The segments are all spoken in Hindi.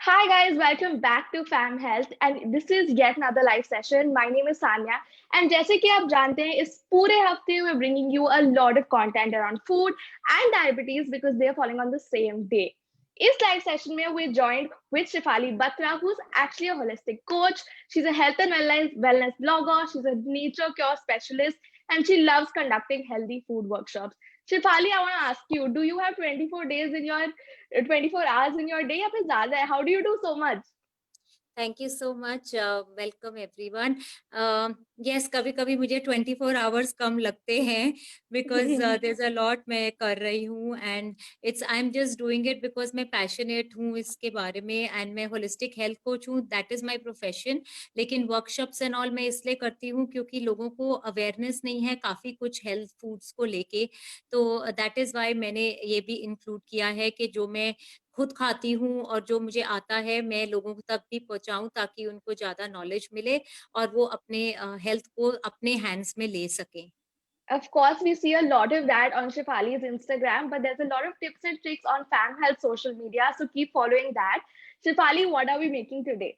Hi guys, welcome back to Fam Health and this is yet another live session. My name is Sanya and जैसे कि आप जानते हैं इस पूरे हफ्ते we're bringing you a lot of content around food and diabetes because they are falling on the same day. इस live session में we're joined with Shefali Batra, who's actually a holistic coach. She's a health and wellness blogger. She's a nature cure specialist and she loves conducting healthy food workshops. Shefali, I want to ask you, do you have 24 days in your 24 hours in your day या फिर ज्यादा है? How do you do so much? Thank you so much. Welcome everyone. Yes, कभी कभी मुझे 24 आवर्स कम लगते हैं because there is a lot मैं कर रही हूँ and I am just doing it because मैं पैशनेट हूँ इसके बारे में एंड मैं होलिस्टिक हेल्थ कोच हूँ, दैट इज माय प्रोफेशन। लेकिन वर्कशॉप्स एंड ऑल मैं इसलिए करती हूँ क्योंकि लोगों को अवेयरनेस नहीं है काफ़ी कुछ हेल्थ फूड्स को लेके, तो दैट इज़ वाई मैंने ये भी इंक्लूड किया है कि जो मैं खुद खाती हूँ और जो मुझे आता है मैं लोगों तक भी पहुँचाऊँ ताकि उनको ज़्यादा नॉलेज मिले और वो अपने हेल्थ को अपने हैंड्स में ले सकें। Of course, we see a lot of that on Shefali's Instagram, but there's a lot of tips and tricks on Fam Health social media, so keep following that. Shefali, what are we making today?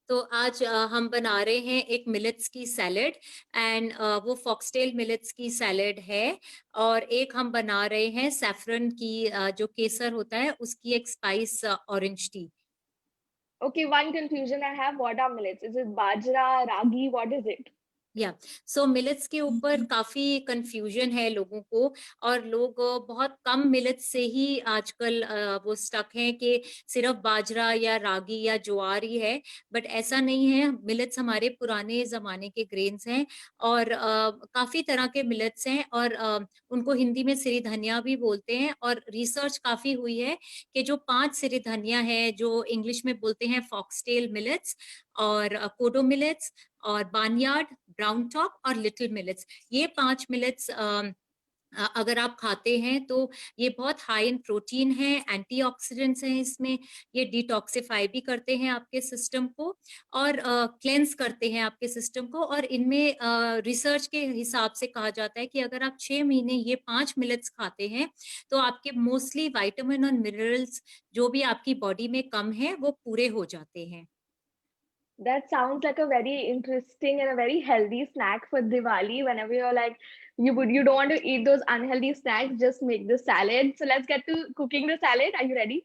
तो आज हम बना रहे हैं एक मिलेट्स की सैलेड एंड वो फॉक्सटेल मिलेट्स की सैलेड है। और एक हम बना रहे हैं सैफरन की जो केसर होता है उसकी एक spice orange T. Okay, one confusion I have, what are millets? Is it bajra, ragi, what is it? या सो मिलेट्स के ऊपर काफी कंफ्यूजन है लोगों को और लोग बहुत कम मिलेट्स से ही आजकल वो स्टक हैं कि सिर्फ बाजरा या रागी या ज्वार ही है, बट ऐसा नहीं है। मिलेट्स हमारे पुराने जमाने के ग्रेन्स हैं और काफी तरह के मिलेट्स हैं और उनको हिंदी में सिरिधनिया भी बोलते हैं। और रिसर्च काफी हुई है कि जो 5 सिरिधनिया है जो इंग्लिश में बोलते हैं फॉक्सटेल मिलेट्स और कोडो मिलेट्स और बार्नयार्ड, ब्राउन टॉप और लिटिल मिलेट्स, ये 5 मिलेट्स अगर आप खाते हैं तो ये बहुत हाई इन प्रोटीन है, एंटीऑक्सीडेंट्स हैं इसमें, ये डिटॉक्सिफाई भी करते हैं आपके सिस्टम को और क्लेंस करते हैं आपके सिस्टम को। और इनमें रिसर्च के हिसाब से कहा जाता है कि अगर आप 6 महीने ये 5 मिलेट्स खाते हैं तो आपके मोस्टली विटामिन और मिनरल्स जो भी आपकी बॉडी में कम है वो पूरे हो जाते हैं। That sounds like a very interesting and a very healthy snack for Diwali. Whenever you're like, you don't want to eat those unhealthy snacks, just make the salad. So let's get to cooking the salad. Are you ready?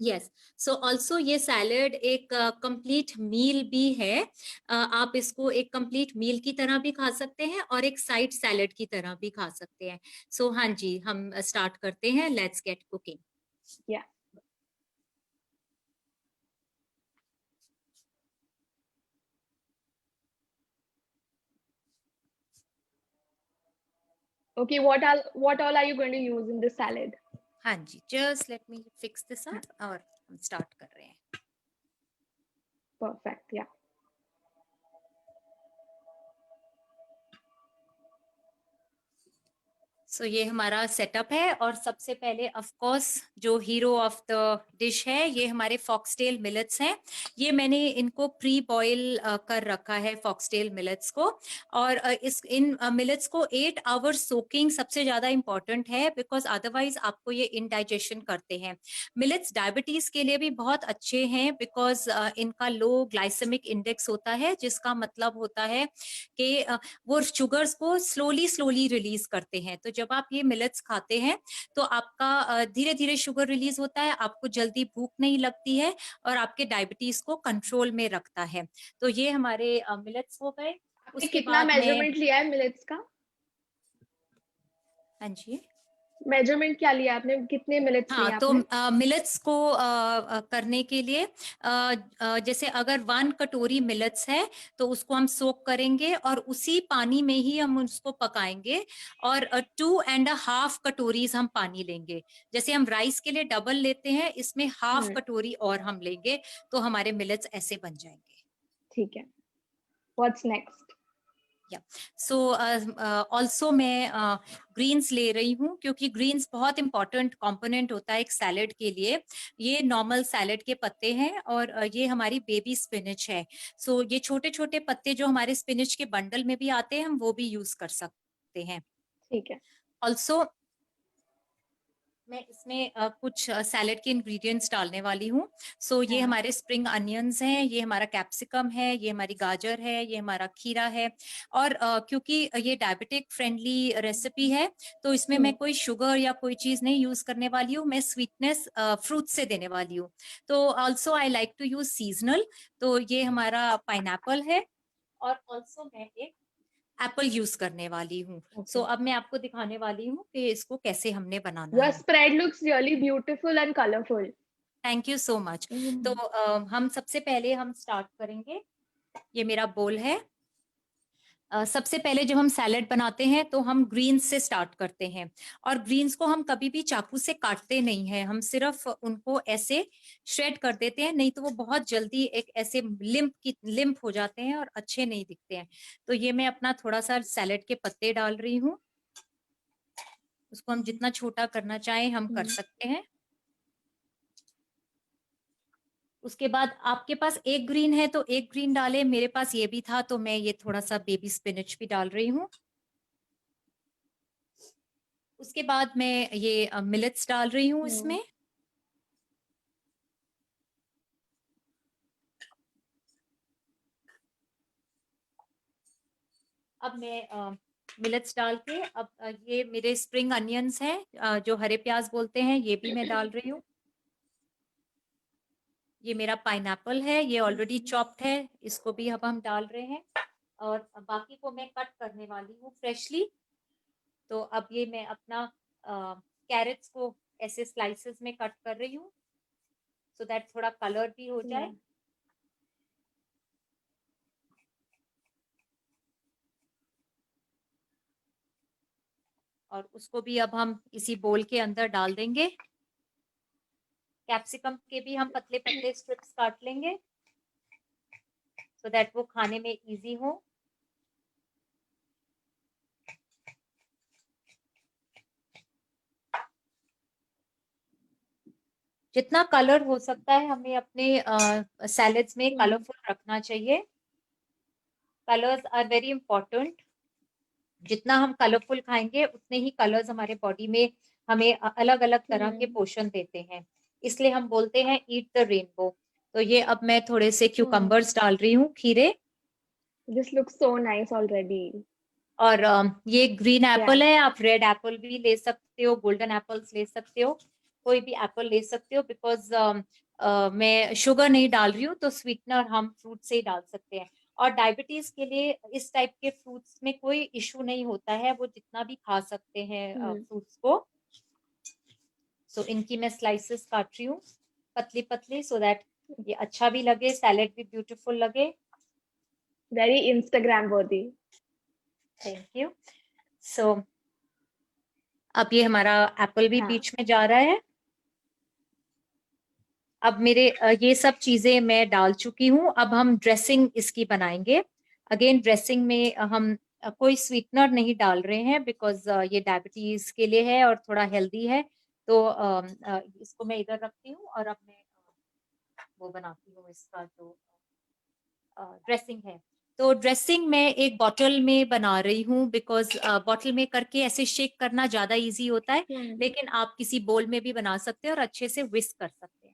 Yes, so also ये सैलेड एक कंप्लीट मील भी है। आप इसको एक कंप्लीट मील की तरह भी खा सकते हैं और एक साइड सैलेड की तरह भी खा सकते हैं। सो हाँ जी, हम स्टार्ट करते हैं, let's get cooking. Yeah. Okay, what all are you going to use in this salad? हाँ जी, just let me fix this up और हम स्टार्ट कर रहे हैं। Perfect. Yeah. सो ये हमारा सेटअप है और सबसे पहले ऑफ कोर्स जो हीरो ऑफ द डिश है ये हमारे फॉक्सटेल मिलेट्स हैं। ये मैंने इनको प्री बॉयल कर रखा है फॉक्सटेल मिलेट्स को। और इस इन मिलेट्स को 8 आवर्स सोकिंग सबसे ज्यादा इंपॉर्टेंट है बिकॉज अदरवाइज आपको ये इनडाइजेशन करते हैं। मिलेट्स डायबिटीज के लिए भी बहुत अच्छे हैं बिकॉज इनका लो ग्लाइसेमिक इंडेक्स होता है, जिसका मतलब होता है कि वो शुगर्स को स्लोली स्लोली रिलीज करते हैं। तो जब आप ये मिलेट्स खाते हैं तो आपका धीरे धीरे शुगर रिलीज होता है, आपको जल्दी भूख नहीं लगती है और आपके डायबिटीज को कंट्रोल में रखता है। तो ये हमारे मिलेट्स हो गए। आपने उसके कितना बाद में मेजरमेंट लिया है मिलेट्स का? हाँ जी, मेजरमेंट क्या लिया आपने? कितने मिलेट्स लिए हाँ, तो आपने? मिलेट्स को करने के लिए जैसे अगर 1 कटोरी मिलेट्स है तो उसको हम सोक करेंगे और उसी पानी में ही हम उसको पकाएंगे और 2.5 कटोरीज हम पानी लेंगे। जैसे हम राइस के लिए डबल लेते हैं, इसमें हाफ हम्म, कटोरी और हम लेंगे तो हमारे मिलेट्स ऐसे बन जाएंगे। ठीक है। What's next? या सो ऑल्सो मैं ग्रीन्स ले रही हूँ क्योंकि ग्रीन्स बहुत इंपॉर्टेंट कंपोनेंट होता है एक सैलेड के लिए। ये नॉर्मल सैलेड के पत्ते हैं और ये हमारी बेबी स्पिनच है। सो ये छोटे छोटे पत्ते जो हमारे स्पिनच के बंडल में भी आते हैं हम वो भी यूज कर सकते हैं। ठीक है। ऑल्सो मैं इसमें कुछ सैलेड के इंग्रेडिएंट्स डालने वाली हूँ। सो ये हाँ। हमारे स्प्रिंग अनियंस हैं, ये हमारा कैप्सिकम है, ये हमारी गाजर है, ये हमारा खीरा है। और क्योंकि ये डायबिटिक फ्रेंडली रेसिपी है, तो इसमें मैं कोई शुगर या कोई चीज नहीं यूज करने वाली हूँ। मैं स्वीटनेस फ्रूट से देने वाली हूँ। तो also I like to use seasonal. तो ये हमारा पाइनएप्पल है, और ऑल्सो मैं एक एप्पल यूज करने वाली हूँ। So okay. अब मैं आपको दिखाने वाली हूँ कि इसको कैसे हमने बनाना Your है। spread looks really beautiful and colorful. Thank you so much. तो Mm. हम सबसे पहले हम स्टार्ट करेंगे। ये मेरा बोल है। सबसे पहले जब हम सैलेड बनाते हैं तो हम ग्रीन्स से स्टार्ट करते हैं, और ग्रीन्स को हम कभी भी चाकू से काटते नहीं हैं, हम सिर्फ उनको ऐसे श्रेड कर देते हैं, नहीं तो वो बहुत जल्दी एक ऐसे लिम्प हो जाते हैं और अच्छे नहीं दिखते हैं। तो ये मैं अपना थोड़ा सा सैलेड के पत्ते डाल रही हूँ। उसको हम जितना छोटा करना चाहें हम कर Mm. सकते हैं। उसके बाद आपके पास एक ग्रीन है तो एक ग्रीन डाले, मेरे पास ये भी था तो मैं ये थोड़ा सा बेबी स्पिनच भी डाल रही हूँ। उसके बाद मैं ये मिलेट्स डाल रही हूँ Mm. इसमें। अब मैं मिलेट्स डाल के अब ये मेरे स्प्रिंग अनियंस हैं, जो हरे प्याज बोलते हैं, ये भी मैं डाल रही हूँ। ये मेरा पाइनएप्पल है, ये ऑलरेडी चॉप्ड है, इसको भी अब हम डाल रहे हैं। और बाकी को मैं कट करने वाली हूँ फ्रेशली। तो अब ये मैं अपना कैरेट्स को ऐसे स्लाइसेस में कट कर रही हूँ, सो दैट थोड़ा कलर भी हो Yeah. जाए। और उसको भी अब हम इसी बोल के अंदर डाल देंगे। कैप्सिकम के भी हम पतले पतले स्ट्रिप्स काट लेंगे, सो दैट वो खाने में इजी हो। जितना कलर हो सकता है हमें अपने सैलेड्स में Mm. कलरफुल रखना चाहिए। Colours are very important. जितना हम कलरफुल खाएंगे उतने ही कलर्स हमारे बॉडी में हमें अलग अलग तरह के Mm. पोषण देते हैं। इसलिए हम बोलते हैं ईट द रेनबो। तो ये अब मैं थोड़े से Mm. क्यूकम्बर्स डाल रही हूँ, खीरे। This looks so nice already. और ये ग्रीन Yeah. एप्पल है, आप रेड एप्पल भी ले सकते हो, गोल्डन एप्पल्स ले सकते हो, कोई भी एप्पल ले सकते हो। बिकॉज मैं शुगर नहीं डाल रही हूँ तो स्वीटनर हम फ्रूट से ही डाल सकते हैं। और डायबिटीज के लिए इस टाइप के फ्रूट्स में कोई इशू नहीं होता है, वो जितना भी खा सकते हैं Mm. फ्रूट्स को। सो इनकी मैं स्लाइसेस काट रही हूँ पतली पतली, सो दैट ये अच्छा भी लगे, सैलेड भी ब्यूटीफुल लगे। Very Instagram worthy. Thank you. So अब ये हमारा एप्पल भी हाँ। बीच में जा रहा है। अब मेरे ये सब चीजें मैं डाल चुकी हूँ, अब हम ड्रेसिंग इसकी बनाएंगे। अगेन ड्रेसिंग में हम कोई स्वीटनर नहीं डाल रहे हैं, बिकॉज ये डायबिटीज के लिए है और थोड़ा हेल्दी है। तो इसको मैं इधर रखती हूँ, और अब मैं वो बनाती हूँ इसका जो ड्रेसिंग है। तो ड्रेसिंग मैं एक बॉटल में बना रही हूँ, बिकॉज बॉटल में करके ऐसे शेक करना ज्यादा इजी होता है। Hmm. लेकिन आप किसी बोल में भी बना सकते हैं और अच्छे से विस्क कर सकते हैं।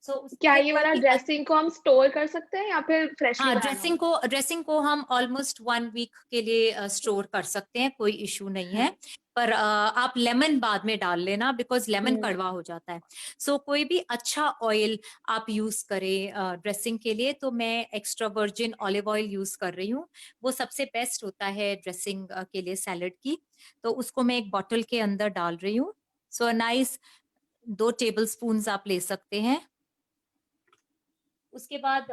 सो उसके क्या लिए ये कोई वाला भी ड्रेसिंग को हम स्टोर कर सकते हैं या फिर फ्रेशली हाँ, बनाना होगा? ड्रेसिंग को हम ऑलमोस्ट 1 वीक के लिए स्टोर कर सकते हैं, कोई इशू नहीं है। हाँ। पर आप लेमन बाद में डाल लेना, बिकॉज लेमन हम्म। कड़वा हो जाता है। सो कोई भी अच्छा ऑयल आप यूज करें ड्रेसिंग के लिए, तो मैं extra virgin olive oil use कर रही हूँ। वो सबसे बेस्ट होता है ड्रेसिंग के लिए सैलड की। तो उसको मैं एक बॉटल के अंदर डाल रही हूँ। सो नाइस 2 टेबल स्पून आप ले सकते हैं। उसके बाद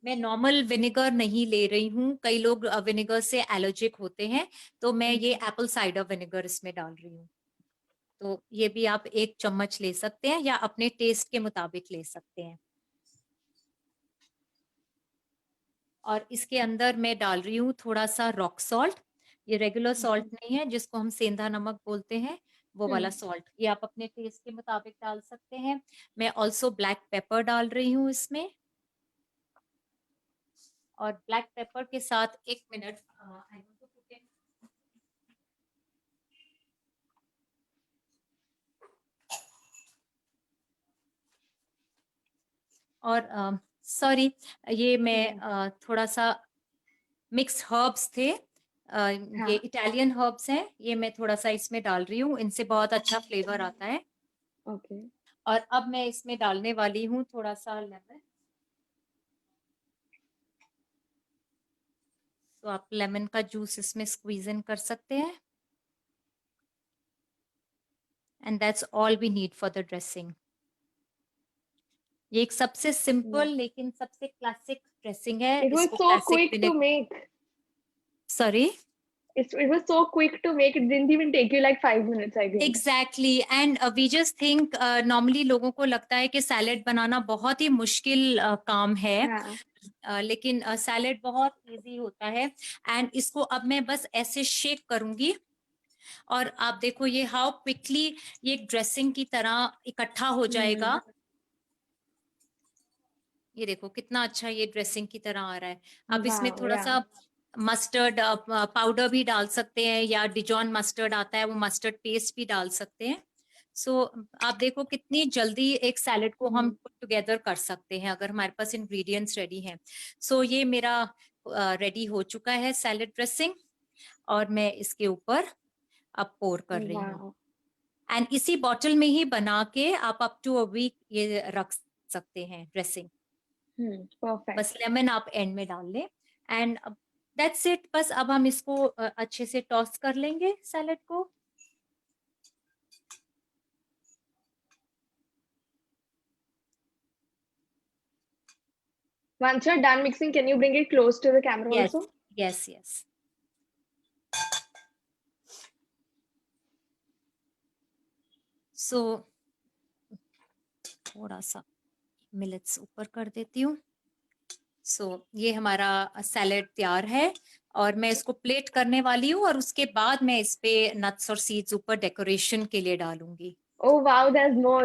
मैं नॉर्मल विनेगर नहीं ले रही हूँ, कई लोग विनेगर से एलर्जिक होते हैं, तो मैं ये एप्पल साइडर विनेगर इसमें डाल रही हूँ। तो ये भी आप 1 चम्मच ले सकते हैं या अपने टेस्ट के मुताबिक ले सकते हैं। और इसके अंदर मैं डाल रही हूँ थोड़ा सा रॉक सॉल्ट। ये रेगुलर सॉल्ट नहीं है, जिसको हम सेंधा नमक बोलते हैं, वो वाला हम्म। सॉल्ट। ये आप अपने टेस्ट के मुताबिक डाल सकते हैं। मैं ऑल्सो ब्लैक पेपर डाल रही हूँ इसमें। और ब्लैक पेपर के साथ 1 मिनट और सॉरी, ये मैं थोड़ा सा मिक्स हर्ब्स थे, ये हाँ, इटालियन हर्ब्स हैं, ये मैं थोड़ा सा इसमें डाल रही हूँ, इनसे बहुत अच्छा फ्लेवर आता है। ओके। और अब मैं इसमें डालने वाली हूँ थोड़ा सा लेमन। तो आप लेमन का जूस इसमें स्क्वीज इन कर सकते हैं। And that's all we need for the dressing. ये एक सबसे सिंपल लेकिन सबसे क्लासिक ड्रेसिंग है, It was इसको so classic quick to vinegar, make. Sorry, It was so quick to make. It didn't even take you like 5 minutes, I think. Exactly. And we just think, normally लोगों को लगता है कि सैलेड बनाना बहुत ही मुश्किल काम है, हाँ, लेकिन सैलेड बहुत इजी होता है। एंड इसको अब मैं बस ऐसे शेक करूंगी और आप देखो ये हाउ क्विकली ये ड्रेसिंग की तरह इकट्ठा हो जाएगा। ये देखो कितना अच्छा ये ड्रेसिंग की तरह आ रहा है। अब इसमें wow, थोड़ा yeah. सा मस्टर्ड पाउडर भी डाल सकते हैं, या डिजॉन मस्टर्ड आता है वो मस्टर्ड पेस्ट भी डाल सकते हैं। सो आप देखो कितनी जल्दी एक सैलेड को हम पुट टुगेदर कर सकते हैं अगर हमारे पास इंग्रेडिएंट्स रेडी हैं। सो ये मेरा रेडी हो चुका है सैलेड ड्रेसिंग, और मैं इसके ऊपर अब पोर कर रही हूँ। Wow. एंड इसी बॉटल में ही बना के आप अप टू अ वीक ये रख सकते हैं ड्रेसिंग। बस Perfect. लेमन आप एंड में डाल लें एंड दैट्स इट। बस अब हम इसको अच्छे से टॉस कर लेंगे सैलेड को। Once you're done mixing, can you bring it close to the camera yes also? Yes yes. So थोड़ा सा मिलेट्स ऊपर कर देती हूँ। सो ये हमारा सैलेड तैयार है और मैं इसको प्लेट करने वाली हूँ, और उसके बाद मैं इस पे नट्स और सीड्स ऊपर डेकोरेशन के लिए डालूंगी। Oh wow, there's more.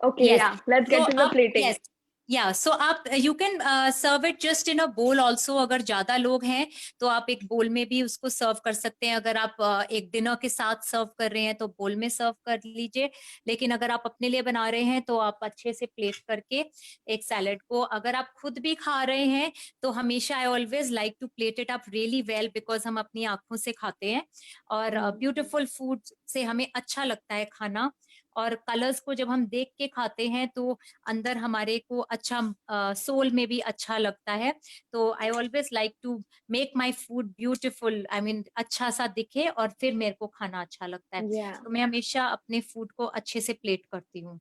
Okay, yes. yeah. Let's तो get to the आप, plating. यस, या सो आप you can serve it just in a bowl also. अगर ज्यादा लोग हैं तो आप एक बोल में भी उसको सर्व कर सकते हैं। अगर आप एक डिनर के साथ सर्व कर रहे हैं तो बोल में सर्व कर लीजिए, लेकिन अगर आप अपने लिए बना रहे हैं तो आप अच्छे से प्लेट करके एक सैलेड को, अगर आप खुद भी खा रहे हैं तो हमेशा I always like to plate it up really well, because हम अपनी आंखों से खाते हैं और ब्यूटिफुल फूड से हमें अच्छा लगता है खाना। और कलर्स को जब हम देख के खाते हैं तो अंदर हमारे को अच्छा, सोल में भी अच्छा लगता है। तो I always like to make my food beautiful, I mean अच्छा सा दिखे और फिर मेरे को खाना अच्छा लगता है। Yeah. तो मैं हमेशा अपने फूड को अच्छे से प्लेट करती हूँ।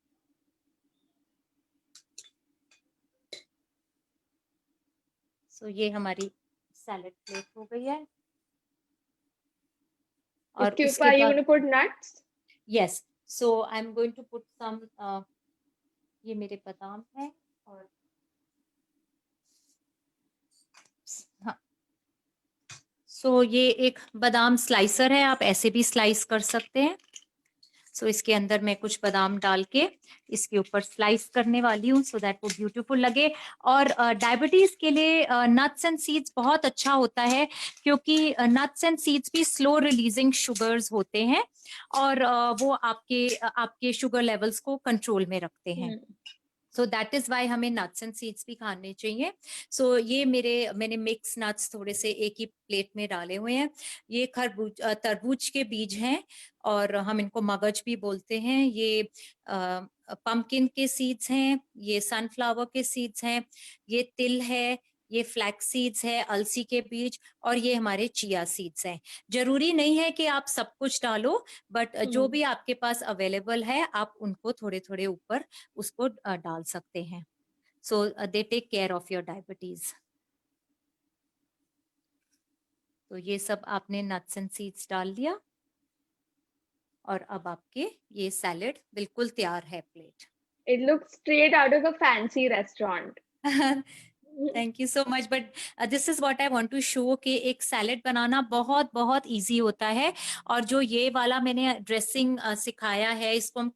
सो ये हमारी सैलेड प्लेट हो गई है। और इसके ऊपर उसके are you बाद going to put nuts? Yes, so I am going to put some, ये मेरे बादाम है और हाँ, सो ये एक बादाम स्लाइसर है, आप ऐसे भी स्लाइस कर सकते हैं। सो इसके अंदर मैं कुछ बादाम डाल के इसके ऊपर स्लाइस करने वाली हूँ सो दैट वो ब्यूटीफुल लगे। और डायबिटीज के लिए नट्स एंड सीड्स बहुत अच्छा होता है, क्योंकि नट्स एंड सीड्स भी स्लो रिलीजिंग शुगर्स होते हैं और वो आपके शुगर लेवल्स को कंट्रोल में रखते हैं। सो दैट इज वाई हमें नट्स एंड सीड्स भी खाने चाहिए। सो ये मैंने मिक्स नट्स थोड़े से एक ही प्लेट में डाले हुए हैं। ये तरबूज के बीज हैं और हम इनको मगज भी बोलते हैं। ये पंपकिन के सीड्स हैं, ये सनफ्लावर के सीड्स हैं, ये तिल है, ये फ्लैक्स सीड्स है, अलसी के बीज, और ये हमारे चिया सीड्स हैं। जरूरी नहीं है कि आप सब कुछ डालो, बट जो भी आपके पास अवेलेबल है आप उनको थोड़े थोड़े ऊपर उसको डाल सकते हैं। So they take care of your diabetes. तो ये सब आपने नट्स एंड सीड्स डाल दिया और अब आपके ये सैलेड बिल्कुल तैयार है plate. It looks straight out of a fancy restaurant. Thank you so much, but this is what I want to show कि एक सैलेड बनाना बहुत बहुत इजी होता है। और जो ये वाला मैंने ड्रेसिंग सिखाया है, इसको हम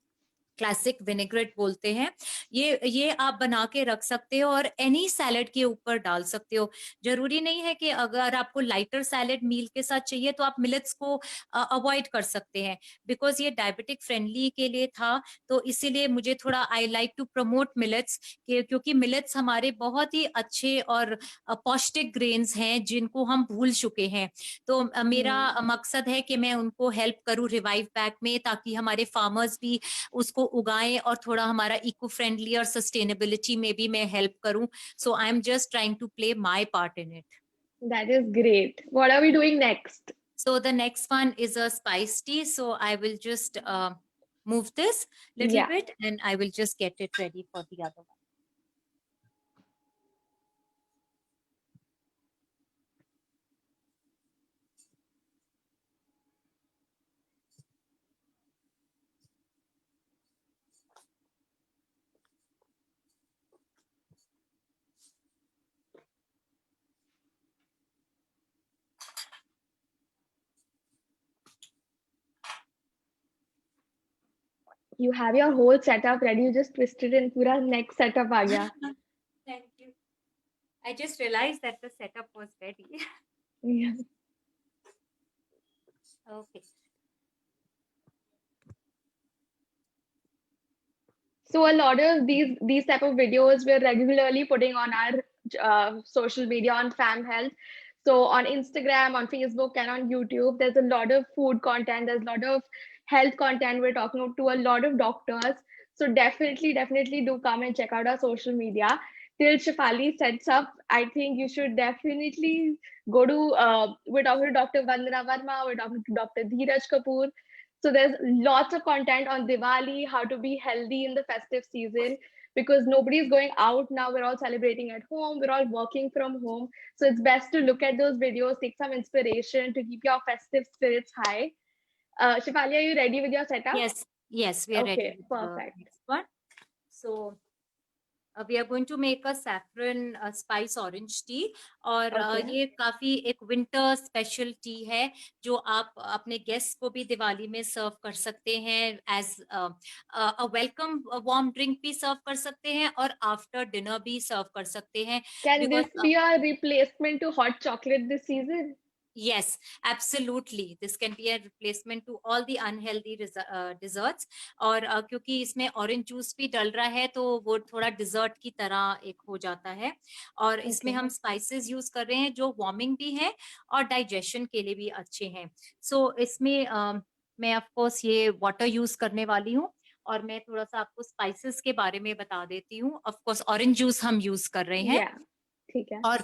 क्लासिक विनेग्रेट बोलते हैं, ये आप बना के रख सकते हो और एनी सैलेड के ऊपर डाल सकते हो। जरूरी नहीं है कि अगर आपको लाइटर सैलेड मील के साथ चाहिए तो आप मिलेट्स को अवॉइड कर सकते हैं, बिकॉज ये डायबिटिक फ्रेंडली के लिए था, तो इसीलिए मुझे थोड़ा I like to promote millets, क्योंकि मिलेट्स हमारे बहुत ही अच्छे और पौष्टिक ग्रेन्स हैं जिनको हम भूल चुके हैं। तो मेरा मकसद है कि मैं उनको हेल्प करूं रिवाइव बैक में, ताकि हमारे फार्मर्स भी उसको उगाएं और थोड़ा हमारा इको फ्रेंडली और सस्टेनेबिलिटी में भी मैं हेल्प करूं। So I am just trying to play my part in it. That is great. What are we doing next? So the next one is a spice tea. So I will just move this little Yeah. bit and I will just get it ready for the other one. You have your whole setup ready. You just twisted in. Pura next setup aa gaya. Thank you. I just realized that the setup was ready. Yeah. Okay. So a lot of these type of videos we're regularly putting on our social media on Fam Health. So on Instagram, on Facebook, and on YouTube, there's a lot of food content. There's a lot of health content. We're talking to a lot of doctors. So definitely do come and check out our social media. Till Shafali sets up, I think you should definitely go to. We're talking to Dr. Vandana Verma. We're talking to Dr. Dheeraj Kapoor. So there's lots of content on Diwali, how to be healthy in the festive season, because nobody's going out now. We're all celebrating at home. We're all working from home. So it's best to look at those videos, take some inspiration to keep your festive spirits high. Shifali, are you ready with your setup? Yes, we are ready Okay, with the perfect. next one. So we are going to make a saffron spice orange tea, और Okay. ये काफी एक विंटर स्पेशल टी है जो आप अपने गेस्ट को भी दिवाली में सर्व कर सकते हैं, as a welcome warm drink भी सर्व कर सकते हैं और आफ्टर डिनर भी सर्व कर सकते हैं, Can because this be a replacement to hot chocolate this season? Yes, absolutely. This can be a replacement to all the unhealthy desserts. और क्योंकि इसमें ऑरेंज जूस भी डल रहा है तो वो थोड़ा डिजर्ट की तरह एक हो जाता है, और इसमें Okay. हम स्पाइसेस यूज कर रहे हैं जो वार्मिंग भी है और डाइजेशन के लिए भी अच्छे हैं। सो इसमें मैं ऑफ कोर्स ये वाटर यूज करने वाली हूँ, और मैं थोड़ा सा आपको स्पाइसेस के बारे में बता देती हूँ। ऑफ कोर्स ऑरेंज जूस हम यूज कर रहे हैं, Yeah. ठीक है. और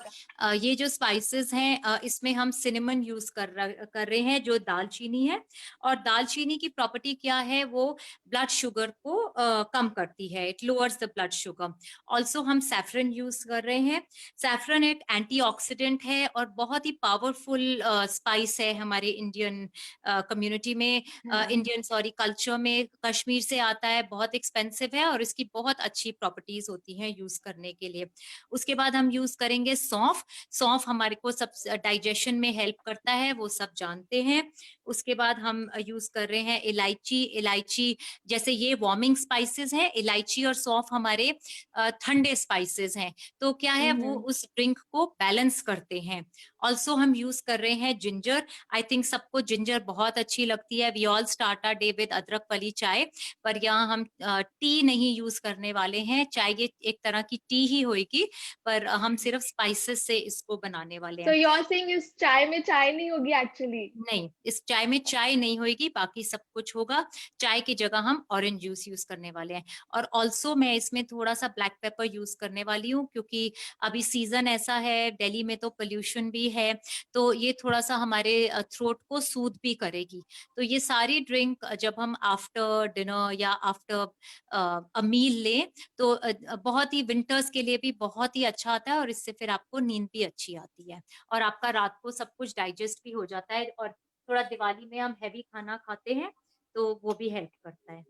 ये जो स्पाइसेस हैं इसमें हम सिनेमन यूज कर रहे हैं जो दालचीनी है, और दालचीनी की प्रॉपर्टी क्या है, वो ब्लड शुगर को कम करती है, it lowers the blood sugar. Also हम सैफरन यूज कर रहे हैं। सैफरन एक एंटीऑक्सीडेंट है और बहुत ही पावरफुल स्पाइस है हमारे इंडियन कम्युनिटी में, इंडियन सॉरी कल्चर में। कश्मीर से आता है, बहुत एक्सपेंसिव है और इसकी बहुत अच्छी प्रॉपर्टीज होती हैं यूज करने के लिए। उसके बाद हम यूज करेंगे सौंफ। सौंफ हमारे को सब डाइजेशन में हेल्प करता है, वो सब जानते हैं। उसके बाद हम यूज कर रहे हैं इलायची। इलायची जैसे ये वार्मिंग स्पाइसेस हैं, इलायची और सौंफ हमारे ठंडे स्पाइसेस हैं, तो क्या है वो उस ड्रिंक को बैलेंस करते हैं। ऑल्सो हम यूज कर रहे हैं जिंजर। आई थिंक सबको जिंजर बहुत अच्छी लगती है। We all start our day with अदरक वाली चाय, पर यहाँ हम टी नहीं यूज करने वाले हैं। चाय ये एक तरह की टी ही होगी, पर हम सिर्फ स्पाइसेस से इसको बनाने वाले So हैं। you're saying इस चाय में चाय नहीं होगी actually? नहीं, इस चाय में चाय नहीं होगी, बाकी सब कुछ होगा। चाय की जगह हम ऑरेंज जूस यूज करने वाले हैं, और ऑल्सो मैं इसमें थोड़ा सा ब्लैक पेपर यूज करने वाली हूँ, क्योंकि अभी सीजन ऐसा है, दिल्ली में तो पोल्यूशन भी है, तो ये थोड़ा सा हमारे थ्रोट को सूद भी करेगी। तो ये सारी ड्रिंक जब हम आफ्टर डिनर या आफ्टर अ मील लें तो बहुत ही विंटर्स के लिए भी बहुत ही अच्छा आता है, और इससे फिर आपको नींद भी अच्छी आती है और आपका रात को सब कुछ डाइजेस्ट भी हो जाता है। और थोड़ा दिवाली में हम हैवी खाना खाते हैं तो वो भी हेल्प करता है।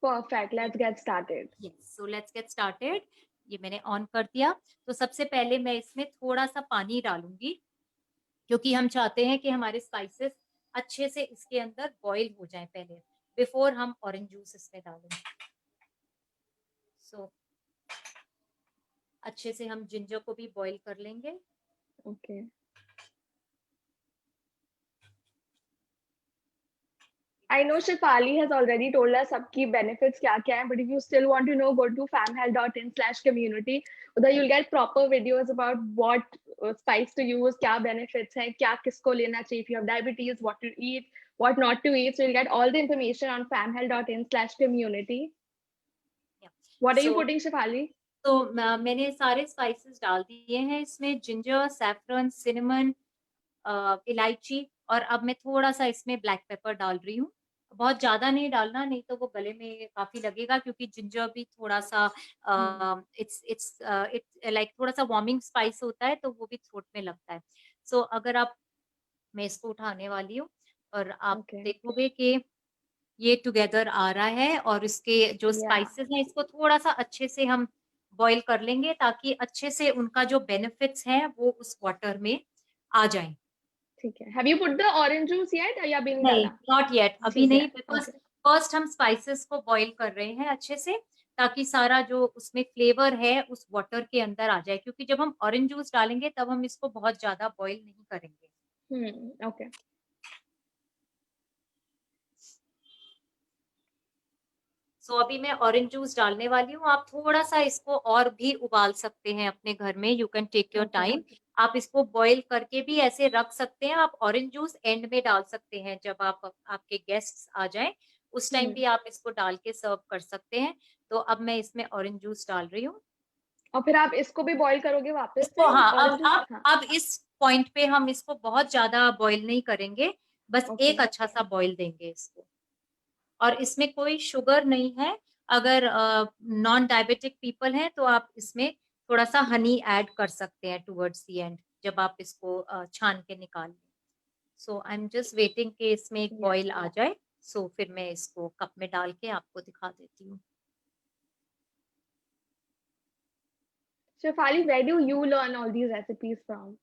Perfect. Let's get started. Yes, so let's get started. ये मैंने ऑन कर दिया। तो सबसे पहले मैं इसमें थोड़ा सा पानी डालूंगी, क्योंकि हम चाहते हैं कि हमारे स्पाइसेस अच्छे से इसके अंदर बॉईल हो जाए पहले, बिफोर हम ऑरेंज जूस इसमें डालें। सो अच्छे से हम जिंजर को भी बॉईल कर लेंगे। Okay. I know Shefali has already told us सबकी benefits क्या क्या हैं, but if you still want to know, go to famhealth.in/community. उधर you'll get proper videos about what spice to use, क्या benefits हैं, क्या किसको लेना चाहिए if you have diabetes, what to eat, what not to eat. So you'll get all the information on famhealth.in/community. Yeah. What are you So putting, Shefali? तो मैंने सारे स्पाइसेस डाल दिए हैं इसमें, जिंजर, सैफरन, सिनेमन, इलायची, और अब मैं थोड़ा सा इसमें ब्लैक पेपर डाल रही हूँ। बहुत ज्यादा नहीं डालना, नहीं तो वो गले में काफी लगेगा, क्योंकि जिंजर भी थोड़ा सा इट्स लाइक थोड़ा सा वार्मिंग स्पाइस होता है, तो वो भी थ्रोट में लगता है। सो अगर आप, मैं इसको उठाने वाली हूँ और आप Okay. देखोगे कि ये टुगेदर आ रहा है, और इसके जो Yeah. स्पाइसेस हैं इसको थोड़ा सा अच्छे से हम बॉईल कर लेंगे, ताकि अच्छे से उनका जो बेनिफिट्स हैं वो उस वाटर में आ जाएं। ठीक है. Have you put the orange juice yet? या अभी नहीं नहीं, डाला? नॉट येट, अभी ठीक है. नहीं, बिकॉज Okay. फर्स्ट हम स्पाइसेस को बॉईल कर रहे हैं अच्छे से, ताकि सारा जो उसमें फ्लेवर है उस वाटर के अंदर आ जाए, क्योंकि जब हम ऑरेंज जूस डालेंगे तब हम इसको बहुत ज्यादा बॉईल नहीं करेंगे। Okay. सो अभी मैं ऑरेंज जूस डालने वाली हूँ। आप थोड़ा सा इसको और भी उबाल सकते हैं अपने घर में, you can take your Okay. Time. आप इसको बॉईल करके भी ऐसे रख सकते हैं। आप ऑरेंज जूस एंड में डाल सकते हैं, जब आपके गेस्ट्स आ जाएं उस टाइम भी आप इसको डाल के सर्व कर सकते हैं। तो अब मैं इसमें ऑरेंज जूस डाल रही हूँ। और फिर आप इसको भी बॉईल करोगे वापस इसको, से हाँ, ऑरेंज जूस? हाँ. अब इस पॉइंट पे हम इसको बहुत ज्यादा बॉईल नहीं करेंगे, बस Okay. एक अच्छा सा बॉईल देंगे इसको। और इसमें कोई शुगर नहीं है। अगर नॉन डायबिटिक पीपल हैं तो आप इसमें थोड़ा सा हनी ऐड कर सकते हैं टुवर्ड्स द एंड, जब आप इसको छान के निकाल लें। सो आई एम जस्ट वेटिंग कि इसमें एक Yeah. बॉईल आ जाए, सो फिर मैं इसको कप में डाल के आपको दिखा देती हूँ। Shefali, where do you learn all these recipes from?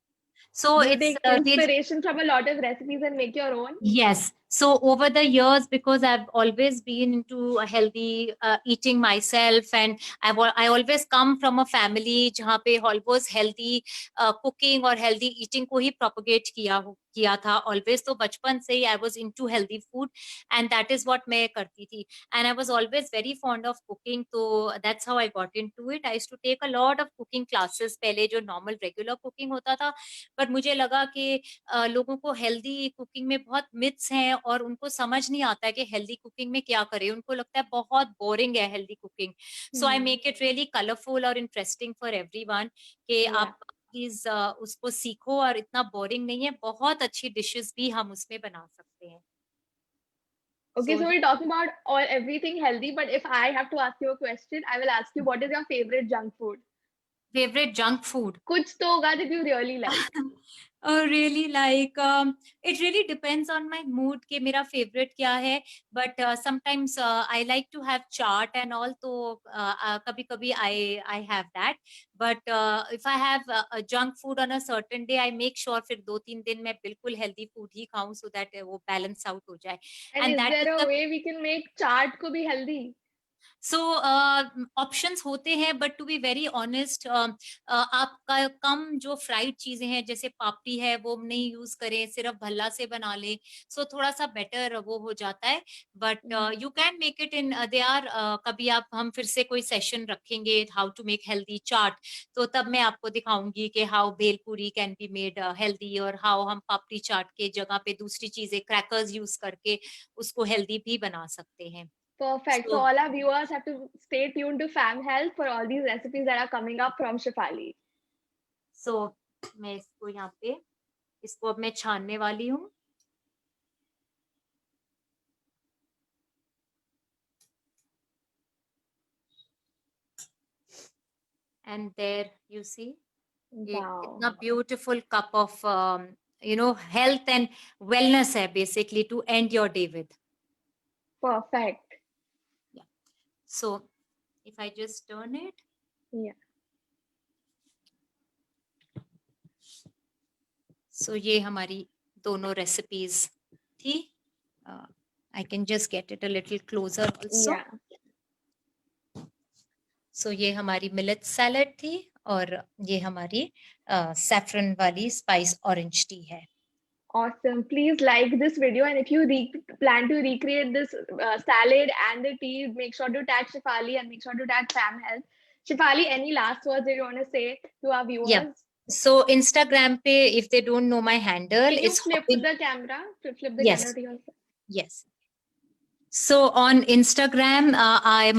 So Do you it's take inspiration from a lot of recipes and make your own? Yes. So over the years, because I've always been into a healthy eating myself, and I always come from a family जहाँ पे always healthy cooking और healthy eating को ही propagate किया था always। तो बचपन से ही I was into healthy food, and that is what मैं करती थी, and I was always very fond of cooking, तो that's how I got into it. I used to take a lot of cooking classes पहले, जो normal regular cooking होता था, but मुझे लगा कि लोगों को हेल्दी कुकिंग में बहुत मिथ्स हैं, और उनको समझ नहीं आता है कि हेल्दी कुकिंग में क्या करें। उनको लगता है बहुत बोरिंग है healthy cooking. So I make it really colourful और इंटरेस्टिंग फॉर एवरीवन, कि Yeah. आप प्लीज उसको सीखो, और इतना बोरिंग नहीं है, बहुत अच्छी डिशेस भी हम उसमें बना सकते हैं। Okay, so so we're talking about all everything healthy, but if I have to ask you a question, I will ask you, what is your favorite junk food? Favourite junk food? कुछ तो होगा that you really like. Really like, it really depends on my mood कि मेरा फेवरेट क्या है, but sometimes I like to have chaat and all, तो कभी कभी I have that, but if I have junk food on a certain day, I make sure फिर 2-3 दिन मैं बिल्कुल हेल्दी फूड ही खाऊं, सो दैट वो बैलेंस आउट हो जाए। And and is that is there a the way we can make chaat को भी healthy? सो ऑप्शंस होते हैं, but to be very honest, आपका कम जो फ्राइड चीजें हैं, जैसे पापड़ी है, वो नहीं यूज करें, सिर्फ भल्ला से बना लें, सो थोड़ा सा बेटर वो हो जाता है। But you can make it in they are, कभी आप, हम फिर से कोई सेशन रखेंगे how to make healthy chaat, तो तब मैं आपको दिखाऊंगी कि how bhelpuri can be made healthy, और हाउ हम पापड़ी चाट के जगह पे दूसरी चीजें, क्रैकर्स यूज करके उसको हेल्दी भी बना सकते हैं। Perfect. So So all our viewers have to stay tuned to Fam Health for all these recipes that are coming up from Shefali. सो मैं इसको यहाँ पे, इसको अब मैं छानने वाली हूँ। एंड देयर यू सी, ये Wow. कितना beautiful cup of health and wellness है, basically to end your day with. Perfect. So if I just turn it, Yeah. So ये हमारी दोनों रेसिपीज थी। I can just get it a little closer also. Yeah. So ये हमारी मिलेट सैलेड थी और ये हमारी सैफरन वाली स्पाइस ऑरेंज टी है। Awesome. Please like this video, and if you plan to recreate this salad and the tea, make sure to tag Shifali and make sure to tag Fam Health. Shifali, any last words that you want to say to our Yeah. viewers? So Instagram पे if they don't know my handle, Can you it's flip hopping. the camera? Flip the camera Yes. to yourself. Yes. So on Instagram,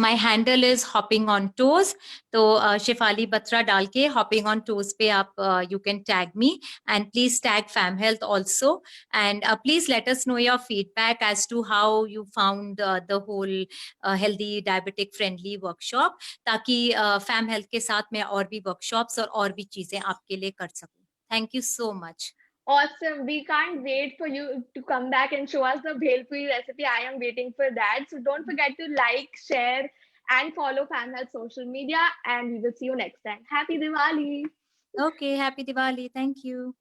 my handle is hopping on toes. तो Shefali Batra डाल के hopping on toes पे आप you can tag me, and please tag Fam Health also, and please let us know your feedback as to how you found the whole healthy diabetic friendly workshop, ताकि Fam Health के साथ मैं और भी workshops और भी चीजें आपके लिए कर सकूं. Thank you so much. Awesome. We can't wait for you to come back and show us the bhel puri recipe. I am waiting for that. So don't forget to like, share, and follow Fam Health social media. And we will see you next time. Happy Diwali. Okay, happy Diwali. Thank you.